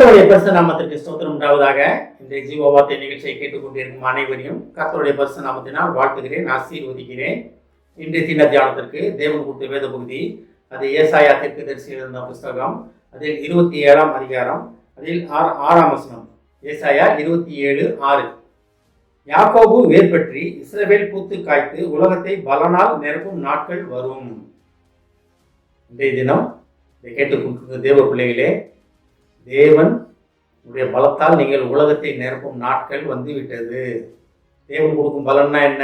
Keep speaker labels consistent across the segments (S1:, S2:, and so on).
S1: கர்த்தருடைய பரிசுத்த நாமத்திற்கு ஸ்தோத்திரம் உண்டாவதாக. இந்த ஜீவவார்த்தை நிகழ்ச்சியை கேட்டுக்கொண்டிருக்கும் அனைவரையும் கர்த்தருடைய பரிசுத்த நாமத்தினால் வாழ்த்துகிறேன், ஆசீர்வதிக்கிறேன். இன்றைய தின தியானத்திற்கு தேவன் கொடுத்த வேத பகுதி, அது ஏசாயா தீர்க்கதரிசி எழுதின புஸ்தகம், அதில் 27ஆம் அதிகாரம், அதில் 6ஆம் வசனம். ஏசாயா 27:6. யாக்கோபு வேர் பற்றி இஸ்ரவேல் பூத்து காய்த்து உலகத்தை பலனால் நிரப்பும் நாட்கள் வரும். இன்றைய தினம் இதை கேட்டுக்கொண்டிருக்கிற தேவ பிள்ளைகளே, தேவன் உடைய பலத்தால் நீங்கள் உலகத்தை நிரப்பும் நாட்கள் வந்து விட்டது. தேவன் கொடுக்கும் பலன்னா என்ன?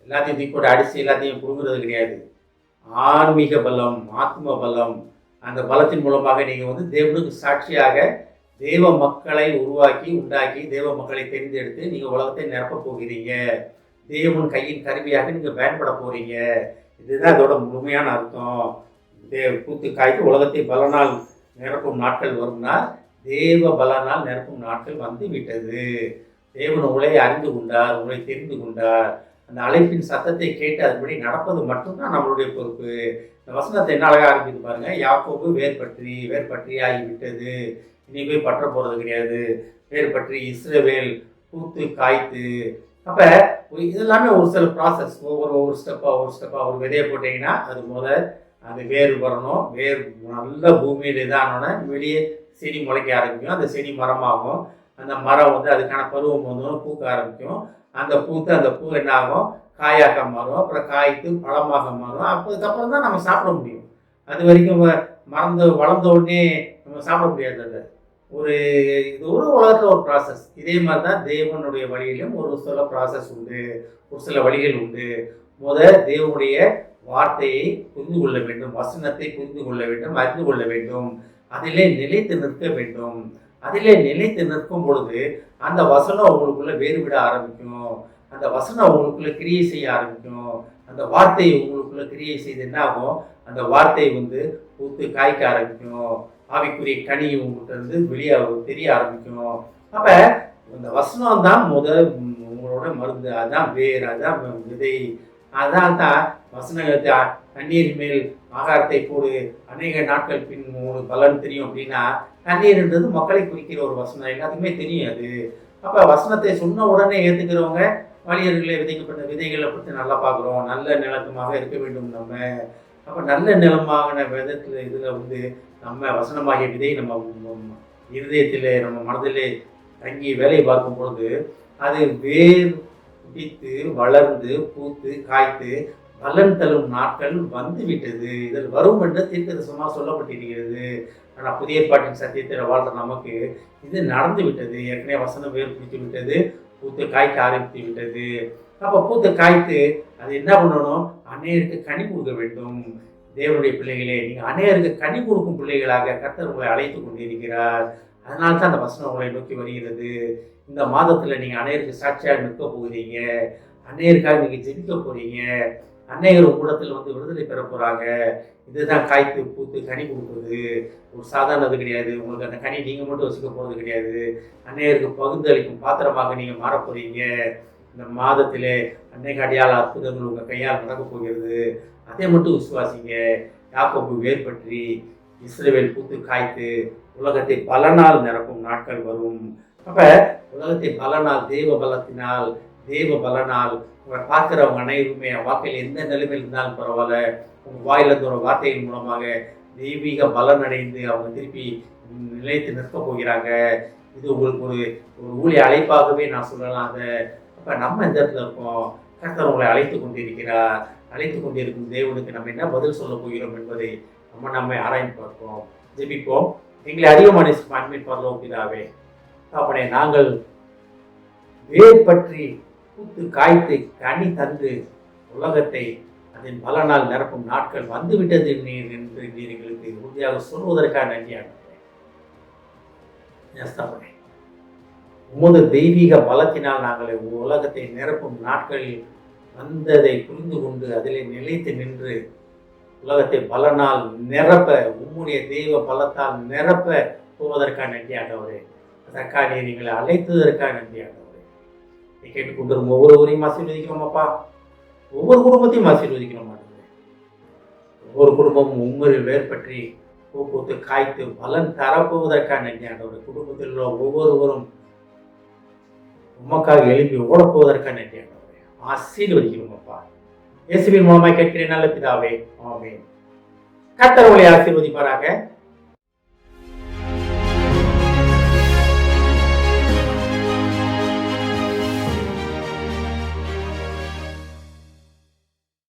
S1: எல்லாத்தையும் தீக்கோட அடிச்சு எல்லாத்தையும் கொடுங்கிறது கிடையாது. ஆன்மீக பலம், ஆத்ம பலம். அந்த பலத்தின் மூலமாக நீங்கள் தேவனுக்கு சாட்சியாக தேவ மக்களை உண்டாக்கி தேவ மக்களை தெரிந்தெடுத்து நீங்கள் உலகத்தை நிரப்ப போகிறீங்க. தேவன் கையின் கருவியாக நீங்கள் பயன்பட போறீங்க. இதுதான் இதோட முழுமையான அர்த்தம். பூத்து காய்த்து உலகத்தை பலனால் நிரப்பும் நாட்கள் வரும்னா, தேவ பலனால் நிரப்பும் நாட்கள் வந்து விட்டது. தேவன் உங்களை அறிந்து கொண்டார், உங்களை தெரிந்து கொண்டார். அந்த அழைப்பின் சத்தத்தை கேட்டு அதுபடி நடப்பது மட்டும்தான் நம்மளுடைய பொறுப்பு. இந்த வசனத்தை என்ன அழகாக ஆரம்பித்து பாருங்க. யாக்கோபு வேர் பற்றி ஆகிவிட்டது, இனி போய் பற்ற போறது கிடையாது. வேர் பற்றி இஸ்ரவேல் பூத்து காய்த்து. அப்ப இதெல்லாமே ஒரு சில ப்ராசஸ். ஒவ்வொரு ஸ்டெப்பா ஒரு விதையை போட்டீங்கன்னா அது வேர் வரணும். வேர் நல்ல பூமியில் இதானோன்னா வெளியே செடி முளைக்க ஆரம்பிக்கும். அந்த செடி மரமாகும். அந்த மரம் அதுக்கான பருவம் பூக்க ஆரம்பிக்கும். அந்த பூ என்ன ஆகும்? காயாக மாறும். அப்புறம் காய்த்து பழமாக மாறும். அதுக்கப்புறம் தான் நம்ம சாப்பிட முடியும். அது வரைக்கும் வளர்ந்த உடனே நம்ம சாப்பிட முடியாது. இது ஒரு உலகத்தில் ஒரு ப்ராசஸ். இதே மாதிரி தான் தேவனுடைய வழியிலும் ஒரு சில ப்ராசஸ் உண்டு, ஒரு சில வழிகள் உண்டு. தேவனுடைய வார்த்தையை புரிந்து கொள்ள வேண்டும், வசனத்தை புரிந்து கொள்ள வேண்டும், அறிந்து கொள்ள வேண்டும். அதிலே நிலைத்து நிற்க வேண்டும். அதிலே நிலைத்து நிற்கும் பொழுது அந்த வசனம் உங்களுக்குள்ள வேறுவிட ஆரம்பிக்கும். அந்த வசனம் உங்களுக்குள்ள கிரியை செய்ய ஆரம்பிக்கும். அந்த வார்த்தை உங்களுக்குள்ள கிரியை செய்து என்ன ஆகும்? அந்த வார்த்தை பூத்து காய்க்க ஆரம்பிக்கும். ஆவிக்குரிய கனி உங்கள்கிட்ட வெளியே தெரிய ஆரம்பிக்கும். அப்ப இந்த வசனம் தான் உங்களோட மருந்து. அதுதான் வேர், அதுதான் விதை. அதான் தான் வசனத்தை தண்ணீர் மேல் ஆகாரத்தை போடு, அநேக நாட்கள் பின் உங்களுக்கு பலன் தெரியும் அப்படின்னா, தண்ணீர்ன்றது மக்களை குறிக்கிற ஒரு வசனம், எல்லாத்துக்குமே தெரியும் அது. அப்ப வசனத்தை சொன்ன உடனே ஏற்றுக்கிறவங்க வழியர்களை விதைக்கப்பட்ட விதைகளை பற்றி நல்லா பார்க்குறோம். நல்ல நிலத்தமாக இருக்க வேண்டும் நம்ம. அப்போ நல்ல நிலமான விதத்தில் இதில் நம்ம வசனமாகிய விதை நம்ம இருதயத்தில் நம்ம மனதிலே தங்கி வேலை பார்க்கும் பொழுது அது வேர் பிடித்து வளர்ந்து பூத்து காய்த்து பலன் தரும் நாட்கள் வந்து விட்டது. இதில் வரும் என்று தீர்க்கதரிசனமாக சொல்லப்பட்டிருக்கிறது. ஆனால் புதிய ஏற்பாட்டின் சத்தியத்தில் வாழ்ற நமக்கு இது நடந்து விட்டது. ஏற்கனவே வசனம் வேர் பிடித்து விட்டது, பூத்து காய்க்க ஆரம்பித்து விட்டது. அப்போ பூத்து காய்த்து அது என்ன பண்ணணும்? அநேகருக்கு கனி கொடுக்க வேண்டும். தேவனுடைய பிள்ளைகளே, நீங்கள் அநேகருக்கு கனி கொடுக்கும் பிள்ளைகளாக கர்த்தர் உங்களை அழைத்து கொண்டிருக்கிறார். அதனால தான் அந்த வசனம் உங்களை நோக்கி வருகிறது. இந்த மாதத்தில் நீங்கள் அநேகருக்கு சாட்சியாக நிற்க போகிறீங்க. அநேகருக்காக நீங்கள் ஜெபிக்க போகிறீங்க. அநேகர் கூடத்தில் விடுதலை பெற போகிறாங்க. இதுதான் காய்த்து பூத்து கனி கொடுக்குறது. ஒரு சாதாரணது கிடையாது. உங்களுக்கு அந்த கனி நீங்கள் மட்டும் வச்சுக்க போகிறது கிடையாது. அநேகருக்கு பகுந்தளிக்கும் பாத்திரமாக நீங்கள் மாற போகிறீங்க. இந்த மாதத்திலே அநேக அடையாள அற்புதங்கள் உங்கள் கையால் நடக்க போகிறது. அதை மட்டும் விசுவாசிங்க. யாக்கோபு வேர் பற்றி இஸ்ரவேல் பூத்து காய்த்து உலகத்தை பலனால் நிரப்பும் நாட்கள் வரும். அப்ப உலகத்தை பலனால், தேவ பலனால் உங்களை பார்க்கிறவங்க அனைவருமே வாழ்க்கையில் எந்த நிலைமையில் இருந்தாலும் பரவாயில்ல, உங்க வாயில இருந்து ஒரு வார்த்தையின் மூலமாக தெய்வீக பலன் அடைந்து அவங்க திருப்பி நிலைத்து நிற்க போகிறாங்க. இது உங்களுக்கு ஒரு ஊழிய அழைப்பாகவே நான் சொல்லலாம். அப்ப நம்ம இந்த இடத்துல இருக்கோம். கர்த்தர் உங்களை அழைத்து கொண்டிருக்கும் தேவனுக்கு நம்ம என்ன பதில் சொல்ல போகிறோம் என்பதை நம்மை ஆராய்ந்து பார்ப்போம். ஜெபிப்போம். எங்களை அதிகமான அன்பின் பரலோக பிதாவே, அப்படி நாங்கள் வேர் பற்றி பூத்து காய்த்து கனி தந்து உலகத்தை அதன் பலனால் நிரப்பும் நாட்கள் வந்துவிட்டது என்று எங்களுக்கு உறுதியாக சொல்வதற்காக நன்றியாக உமது தெய்வீக பலத்தினால் நாங்கள் உலகத்தை நிரப்பும் நாட்களில் வந்ததை புரிந்து கொண்டு அதிலே நிலைத்து நின்று உலகத்தை பலனால் நிரப்ப, உம்முடைய தெய்வ பலத்தால் நிரப்ப போவதற்காக நன்றியாகவரே. அதற்காக நீங்களை அழைத்ததற்காக நன்றியாகவரே. நீ கேட்டுக்கொண்டிருக்கும் ஒவ்வொருவரையும் ஆசீர்வதிக்கிறோம் அப்பா. ஒவ்வொரு குடும்பத்தையும் ஆசீர்வதிக்கிறோம். ஒவ்வொரு குடும்பமும் உம்மில் வேர் பற்றி பூத்து காய்த்து பலன் தரப்போவதற்காக நன்றி ஆண்டவரே. குடும்பத்தில் உள்ள ஒவ்வொருவரும் உமக்காக எழுப்பி ஓடப்போவதற்காக நன்றி ஆண்டவரே. ஆசீர்வதிக்கிறோம் அப்பா. இயேசுவின் மூலமாய் கேட்கிறேன் நல்ல பிதாவே, ஆமென். கர்த்தர் உங்களை ஆசீர்வதிப்பாராக.